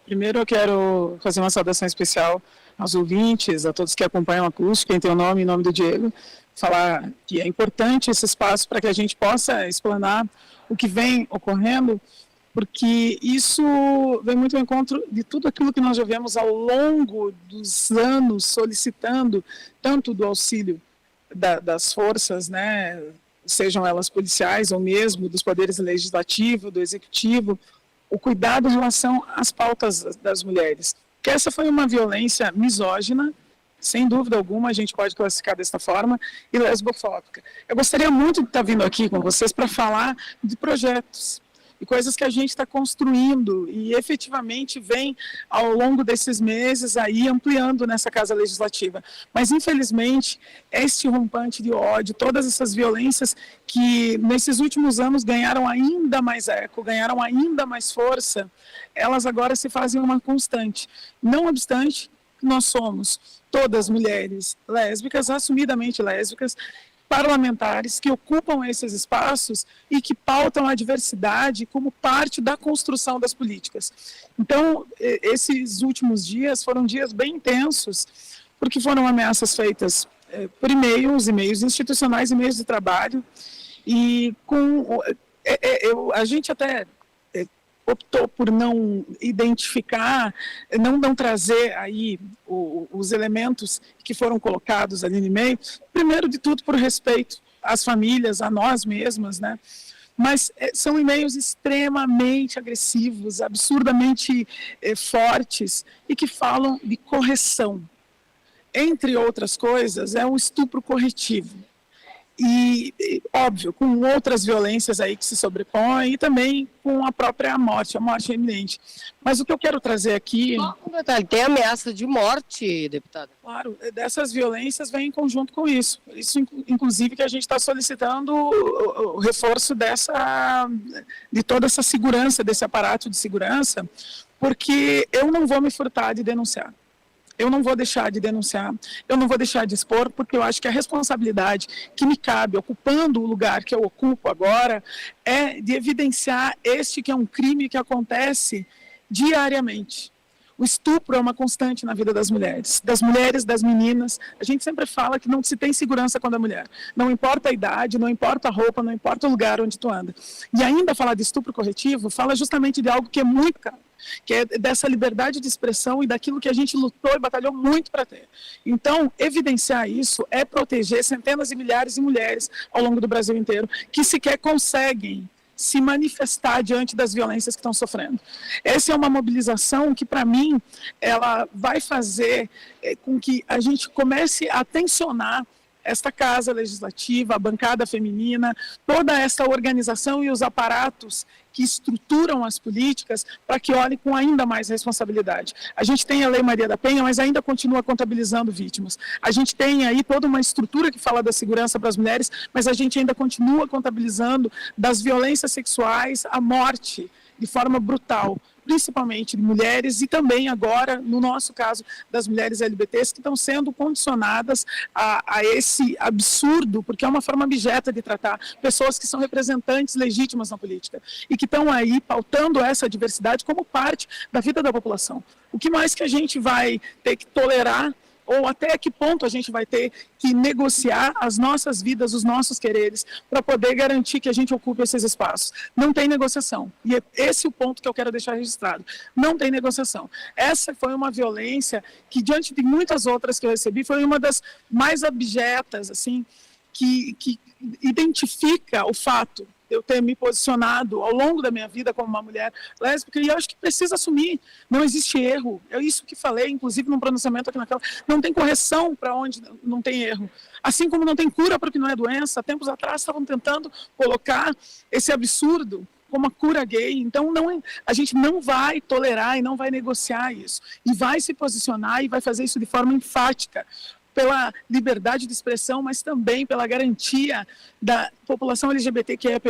Primeiro eu quero fazer uma saudação especial aos ouvintes, a todos que acompanham a Acústica, em teu nome, em nome do Diego, falar que é importante esse espaço para que a gente possa explanar o que vem ocorrendo, porque isso vem muito ao encontro de tudo aquilo que nós já vemos ao longo dos anos solicitando, tanto do auxílio das forças, né, sejam elas policiais ou mesmo dos poderes legislativo, do executivo, o cuidado em relação às pautas das mulheres. Que essa foi uma violência misógina, sem dúvida alguma, a gente pode classificar desta forma, e lesbofóbica. Eu gostaria muito de estar vindo aqui com vocês para falar de projetos e coisas que a gente está construindo e efetivamente vem ao longo desses meses aí ampliando nessa Casa Legislativa. Mas, infelizmente, este rompante de ódio, todas essas violências que nesses últimos anos ganharam ainda mais eco, ganharam ainda mais força, elas agora se fazem uma constante. Não obstante, nós somos todas mulheres lésbicas, assumidamente lésbicas, parlamentares que ocupam esses espaços e que pautam a diversidade como parte da construção das políticas. Então, esses últimos dias foram dias bem intensos, porque foram ameaças feitas por e-mails institucionais, e-mails de trabalho, e a gente até optou por não identificar, não trazer aí os elementos que foram colocados ali no e-mail, primeiro de tudo por respeito às famílias, a nós mesmas, né? Mas são e-mails extremamente agressivos, absurdamente fortes e que falam de correção. Entre outras coisas, é um estupro corretivo. E, óbvio, com outras violências aí que se sobrepõem e também com a própria morte, a morte iminente. Mas o que eu quero trazer aqui... Tem ameaça de morte, deputada? Claro, dessas violências vem em conjunto com isso. Isso, inclusive, que a gente está solicitando o reforço de toda essa segurança, desse aparato de segurança, porque eu não vou me furtar de denunciar. Eu não vou deixar de denunciar, eu não vou deixar de expor, porque eu acho que a responsabilidade que me cabe, ocupando o lugar que eu ocupo agora, é de evidenciar este que é um crime que acontece diariamente. O estupro é uma constante na vida das mulheres, das meninas. A gente sempre fala que não se tem segurança quando é mulher. Não importa a idade, não importa a roupa, não importa o lugar onde tu anda. E ainda falar de estupro corretivo, fala justamente de algo que é muito caro, que é dessa liberdade de expressão e daquilo que a gente lutou e batalhou muito para ter. Então, evidenciar isso é proteger centenas e milhares de mulheres ao longo do Brasil inteiro que sequer conseguem se manifestar diante das violências que estão sofrendo. Essa é uma mobilização que, para mim, ela vai fazer com que a gente comece a tensionar esta Casa Legislativa, a bancada feminina, toda essa organização e os aparatos que estruturam as políticas para que olhem com ainda mais responsabilidade. A gente tem a Lei Maria da Penha, mas ainda continua contabilizando vítimas. A gente tem aí toda uma estrutura que fala da segurança para as mulheres, mas a gente ainda continua contabilizando das violências sexuais à morte de forma brutal, principalmente de mulheres e também agora, no nosso caso, das mulheres LGBTs que estão sendo condicionadas a esse absurdo, porque é uma forma abjeta de tratar pessoas que são representantes legítimas na política e que estão aí pautando essa diversidade como parte da vida da população. O que mais que a gente vai ter que tolerar ou até que ponto a gente vai ter que negociar as nossas vidas, os nossos quereres, para poder garantir que a gente ocupe esses espaços. Não tem negociação. E é esse o ponto que eu quero deixar registrado. Não tem negociação. Essa foi uma violência que, diante de muitas outras que eu recebi, foi uma das mais abjetas, assim, que identifica o fato de eu ter me posicionado ao longo da minha vida como uma mulher lésbica, e eu acho que precisa assumir, não existe erro, é isso que falei, inclusive num pronunciamento aqui naquela, não tem correção para onde não tem erro, assim como não tem cura para o que não é doença. Tempos atrás estavam tentando colocar esse absurdo como a cura gay, então a gente não vai tolerar e não vai negociar isso, e vai se posicionar e vai fazer isso de forma enfática, pela liberdade de expressão, mas também pela garantia da população LGBTQIA+,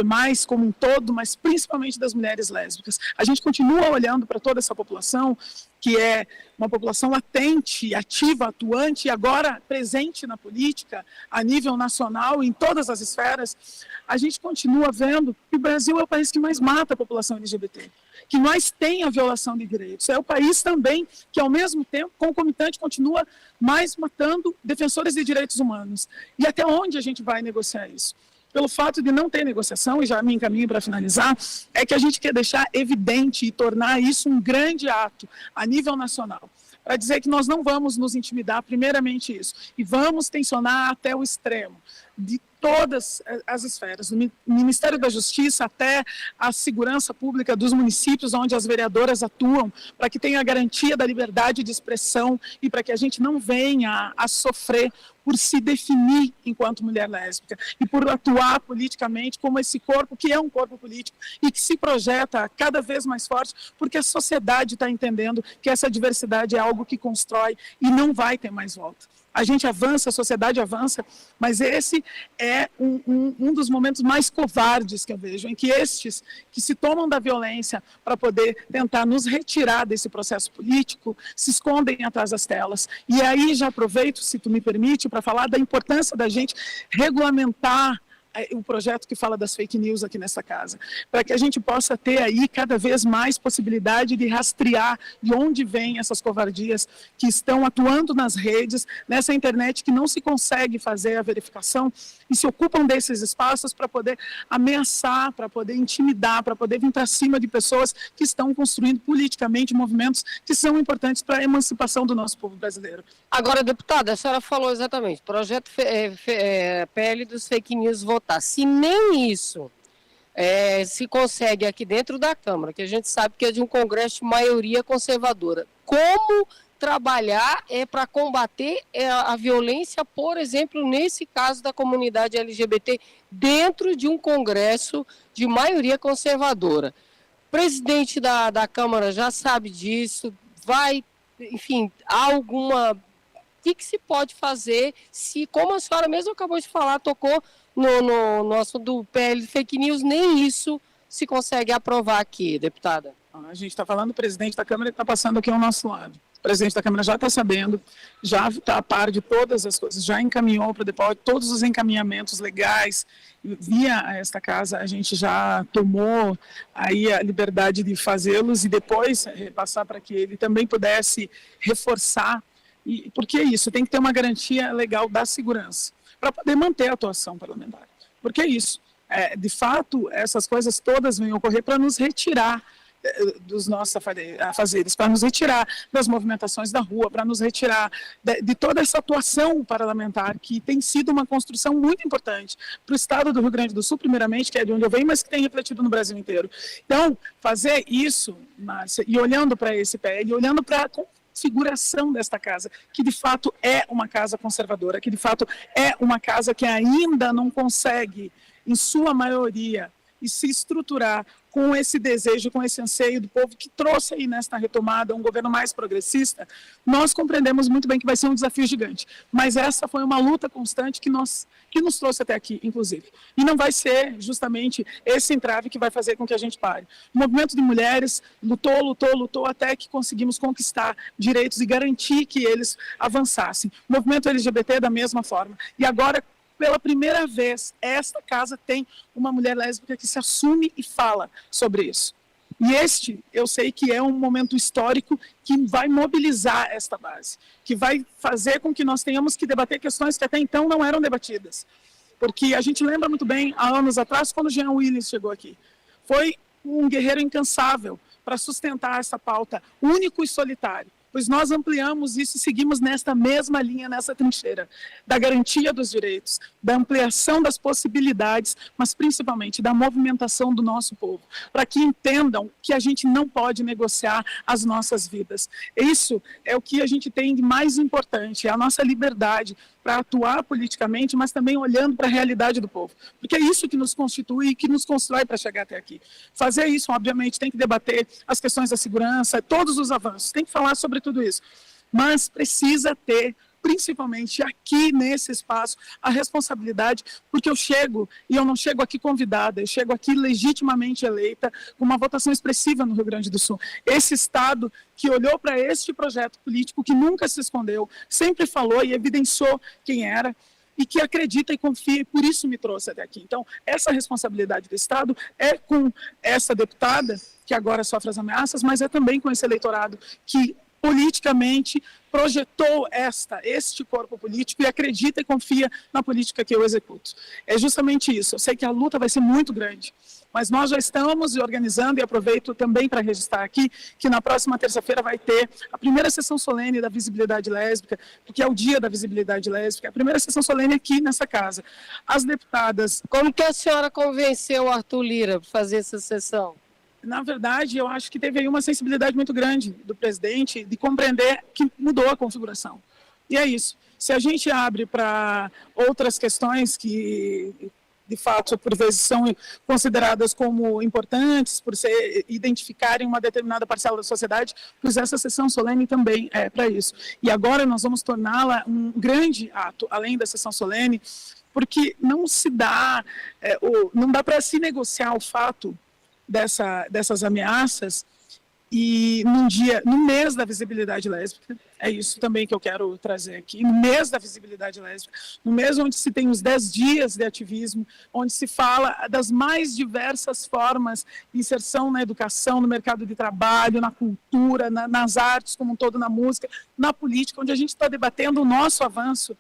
como um todo, mas principalmente das mulheres lésbicas. A gente continua olhando para toda essa população, que é uma população latente, ativa, atuante e agora presente na política, a nível nacional, em todas as esferas. A gente continua vendo que o Brasil é o país que mais mata a população LGBT. que mais tem a violação de direitos. É o país também que, ao mesmo tempo, concomitante, continua mais matando defensores de direitos humanos. E até onde a gente vai negociar isso? Pelo fato de não ter negociação, e já me encaminho para finalizar, é que a gente quer deixar evidente e tornar isso um grande ato a nível nacional, para dizer que nós não vamos nos intimidar, primeiramente isso, e vamos tensionar até o extremo, de todas as esferas, do Ministério da Justiça até a segurança pública dos municípios onde as vereadoras atuam, para que tenha a garantia da liberdade de expressão e para que a gente não venha a sofrer por se definir enquanto mulher lésbica e por atuar politicamente como esse corpo que é um corpo político e que se projeta cada vez mais forte, porque a sociedade está entendendo que essa diversidade é algo que constrói e não vai ter mais volta. A gente avança, a sociedade avança, mas esse é um dos momentos mais covardes que eu vejo, em que estes que se tomam da violência para poder tentar nos retirar desse processo político, se escondem atrás das telas. E aí já aproveito, se tu me permite, para falar da importância da gente regulamentar o projeto que fala das fake news aqui nessa casa, para que a gente possa ter aí cada vez mais possibilidade de rastrear de onde vêm essas covardias que estão atuando nas redes, nessa internet que não se consegue fazer a verificação e se ocupam desses espaços para poder ameaçar, para poder intimidar, para poder vir para cima de pessoas que estão construindo politicamente movimentos que são importantes para a emancipação do nosso povo brasileiro. Agora, deputada, a senhora falou exatamente, projeto PL dos fake news votar. Se nem isso se consegue aqui dentro da Câmara, que a gente sabe que é de um Congresso de maioria conservadora, como trabalhar para combater a violência, por exemplo, nesse caso da comunidade LGBT, dentro de um Congresso de maioria conservadora? O presidente da Câmara já sabe disso, enfim, há alguma... O que se pode fazer se, como a senhora mesmo acabou de falar, tocou no assunto do PL fake news, nem isso se consegue aprovar aqui, deputada? A gente está falando, o presidente da Câmara está passando aqui ao nosso lado. O presidente da Câmara já está sabendo, já está a par de todas as coisas, já encaminhou para o depósito todos os encaminhamentos legais. Via esta casa, a gente já tomou aí a liberdade de fazê-los e depois repassar para que ele também pudesse reforçar. E por que isso? Tem que ter uma garantia legal da segurança para poder manter a atuação parlamentar. Porque é isso. De fato, essas coisas todas vêm ocorrer para nos retirar dos nossos afazeres, para nos retirar das movimentações da rua, para nos retirar de toda essa atuação parlamentar que tem sido uma construção muito importante para o estado do Rio Grande do Sul, primeiramente, que é de onde eu venho, mas que tem refletido no Brasil inteiro. Então, fazer isso, Márcia, e olhando para esse PL, olhando para configuração desta casa, que de fato é uma casa conservadora, que de fato é uma casa que ainda não consegue, em sua maioria, e se estruturar com esse desejo, com esse anseio do povo que trouxe aí nesta retomada um governo mais progressista, nós compreendemos muito bem que vai ser um desafio gigante. Mas essa foi uma luta constante que nos trouxe até aqui, inclusive. E não vai ser justamente esse entrave que vai fazer com que a gente pare. O movimento de mulheres lutou até que conseguimos conquistar direitos e garantir que eles avançassem. O movimento LGBT da mesma forma. E agora, pela primeira vez, esta casa tem uma mulher lésbica que se assume e fala sobre isso. E eu sei que é um momento histórico que vai mobilizar esta base, que vai fazer com que nós tenhamos que debater questões que até então não eram debatidas. Porque a gente lembra muito bem, há anos atrás, quando Jean Willis chegou aqui. Foi um guerreiro incansável para sustentar essa pauta, único e solitário. Pois nós ampliamos isso e seguimos nesta mesma linha, nessa trincheira, da garantia dos direitos, da ampliação das possibilidades, mas principalmente da movimentação do nosso povo, para que entendam que a gente não pode negociar as nossas vidas. Isso é o que a gente tem de mais importante, é a nossa liberdade para atuar politicamente, mas também olhando para a realidade do povo. Porque é isso que nos constitui e que nos constrói para chegar até aqui. Fazer isso, obviamente, tem que debater as questões da segurança, todos os avanços, tem que falar sobre tudo isso. Mas precisa ter, principalmente aqui nesse espaço, a responsabilidade, porque eu chego, e eu não chego aqui convidada, eu chego aqui legitimamente eleita, com uma votação expressiva no Rio Grande do Sul. Esse Estado que olhou para este projeto político, que nunca se escondeu, sempre falou e evidenciou quem era, e que acredita e confia, e por isso me trouxe até aqui. Então, essa responsabilidade do Estado é com essa deputada, que agora sofre as ameaças, mas é também com esse eleitorado que politicamente projetou este corpo político e acredita e confia na política que eu executo. É justamente isso. Eu sei que a luta vai ser muito grande, mas nós já estamos organizando, e aproveito também para registrar aqui, que na próxima terça-feira vai ter a primeira sessão solene da visibilidade lésbica, porque é o dia da visibilidade lésbica, a primeira sessão solene aqui nessa casa. As deputadas... Como que a senhora convenceu o Arthur Lira para fazer essa sessão? Na verdade, eu acho que teve aí uma sensibilidade muito grande do presidente de compreender que mudou a configuração. E é isso. Se a gente abre para outras questões que, de fato, por vezes são consideradas como importantes, por identificarem uma determinada parcela da sociedade, pois essa sessão solene também é para isso. E agora nós vamos torná-la um grande ato, além da sessão solene, porque não dá para se negociar o fato dessas ameaças e no mês da visibilidade lésbica, é isso também que eu quero trazer aqui, no mês da visibilidade lésbica, no mês onde se tem os 10 dias de ativismo, onde se fala das mais diversas formas de inserção na educação, no mercado de trabalho, na cultura, nas artes como um todo, na música, na política, onde a gente está debatendo o nosso avanço,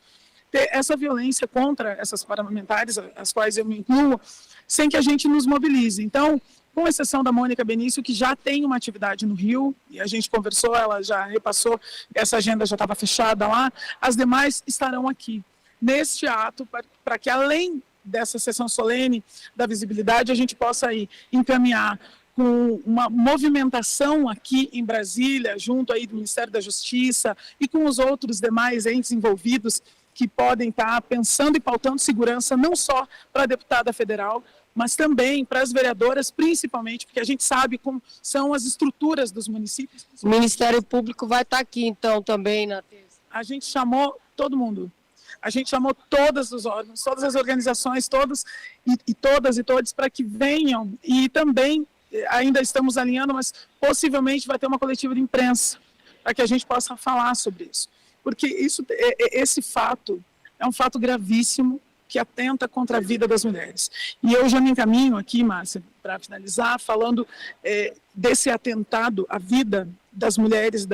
ter essa violência contra essas parlamentares, as quais eu me incluo, sem que a gente nos mobilize. Então, com exceção da Mônica Benício, que já tem uma atividade no Rio, e a gente conversou, ela já repassou, essa agenda já estava fechada lá, as demais estarão aqui, neste ato, para que além dessa sessão solene da visibilidade, a gente possa aí encaminhar com uma movimentação aqui em Brasília, junto aí do Ministério da Justiça e com os outros demais entes envolvidos, que podem estar pensando e pautando segurança, não só para a deputada federal, mas também para as vereadoras, principalmente, porque a gente sabe como são as estruturas dos municípios. O Ministério Público vai estar aqui, então, também na terça. A gente chamou todo mundo. A gente chamou todos os órgãos, todas as organizações, todos e todos, para que venham. E também, ainda estamos alinhando, mas possivelmente vai ter uma coletiva de imprensa, para que a gente possa falar sobre isso. Porque esse fato é um fato gravíssimo, que atenta contra a vida das mulheres. E eu já me encaminho aqui, Márcia, para finalizar, falando desse atentado à vida das mulheres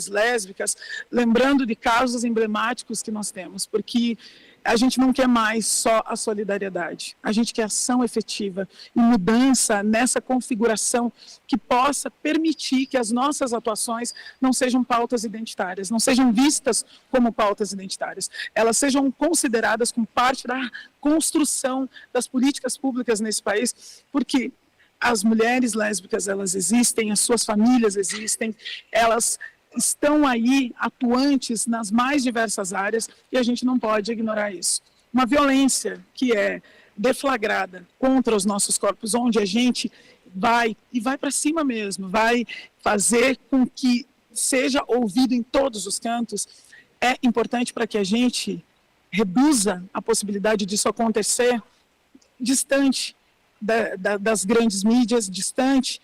lésbicas, lembrando de casos emblemáticos que nós temos, porque a gente não quer mais só a solidariedade, a gente quer ação efetiva e mudança nessa configuração que possa permitir que as nossas atuações não sejam pautas identitárias, não sejam vistas como pautas identitárias, elas sejam consideradas como parte da construção das políticas públicas nesse país, porque as mulheres lésbicas, elas existem, as suas famílias existem, elas estão aí atuantes nas mais diversas áreas e a gente não pode ignorar isso. Uma violência que é deflagrada contra os nossos corpos, onde a gente vai para cima mesmo, vai fazer com que seja ouvido em todos os cantos, é importante para que a gente reduza a possibilidade disso acontecer distante das grandes mídias, distante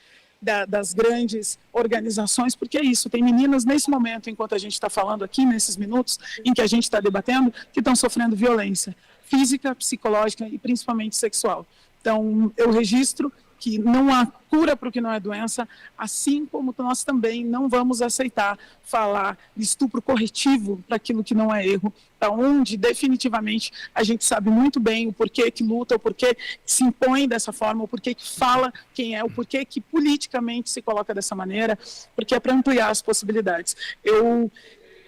das grandes organizações, porque é isso, tem meninas nesse momento, enquanto a gente está falando aqui, nesses minutos em que a gente está debatendo, que estão sofrendo violência física, psicológica e principalmente sexual. Então, eu registro que não há cura para o que não é doença, assim como nós também não vamos aceitar falar de estupro corretivo para aquilo que não é erro, para onde definitivamente a gente sabe muito bem o porquê que luta, o porquê que se impõe dessa forma, o porquê que fala quem é, o porquê que politicamente se coloca dessa maneira, porque é para ampliar as possibilidades. Eu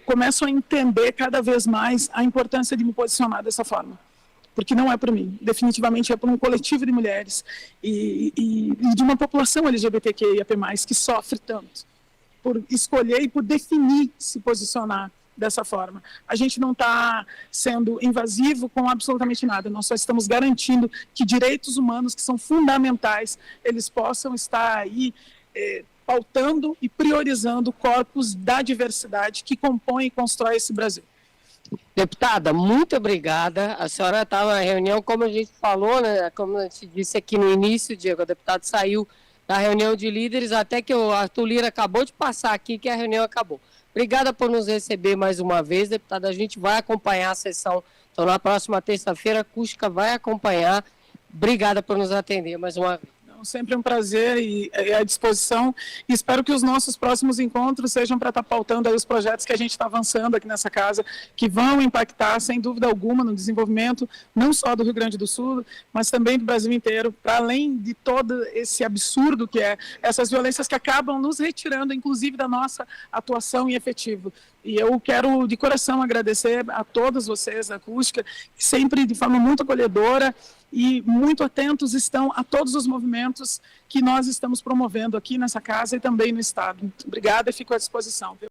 começo a entender cada vez mais a importância de me posicionar dessa forma, porque não é para mim, definitivamente é para um coletivo de mulheres e de uma população LGBTQIAP+, que sofre tanto, por escolher e por definir se posicionar dessa forma. A gente não está sendo invasivo com absolutamente nada, nós só estamos garantindo que direitos humanos, que são fundamentais, eles possam estar aí pautando e priorizando corpos da diversidade que compõem e constroem esse Brasil. Deputada, muito obrigada. A senhora estava na reunião, como a gente falou, né, como a gente disse aqui no início, Diego, a deputada saiu da reunião de líderes, até que o Arthur Lira acabou de passar aqui, que a reunião acabou. Obrigada por nos receber mais uma vez, deputada. A gente vai acompanhar a sessão Então, na próxima terça-feira, a Acústica vai acompanhar. Obrigada por nos atender mais uma vez. Sempre um prazer e à disposição, e espero que os nossos próximos encontros sejam para estar pautando aí os projetos que a gente está avançando aqui nessa casa, que vão impactar, sem dúvida alguma, no desenvolvimento não só do Rio Grande do Sul, mas também do Brasil inteiro, para além de todo esse absurdo que é essas violências que acabam nos retirando, inclusive, da nossa atuação e efetivo. E eu quero, de coração, agradecer a todos vocês da Acústica, que sempre, de forma muito acolhedora e muito atentos estão a todos os movimentos que nós estamos promovendo aqui nessa casa e também no Estado. Muito obrigada e fico à disposição.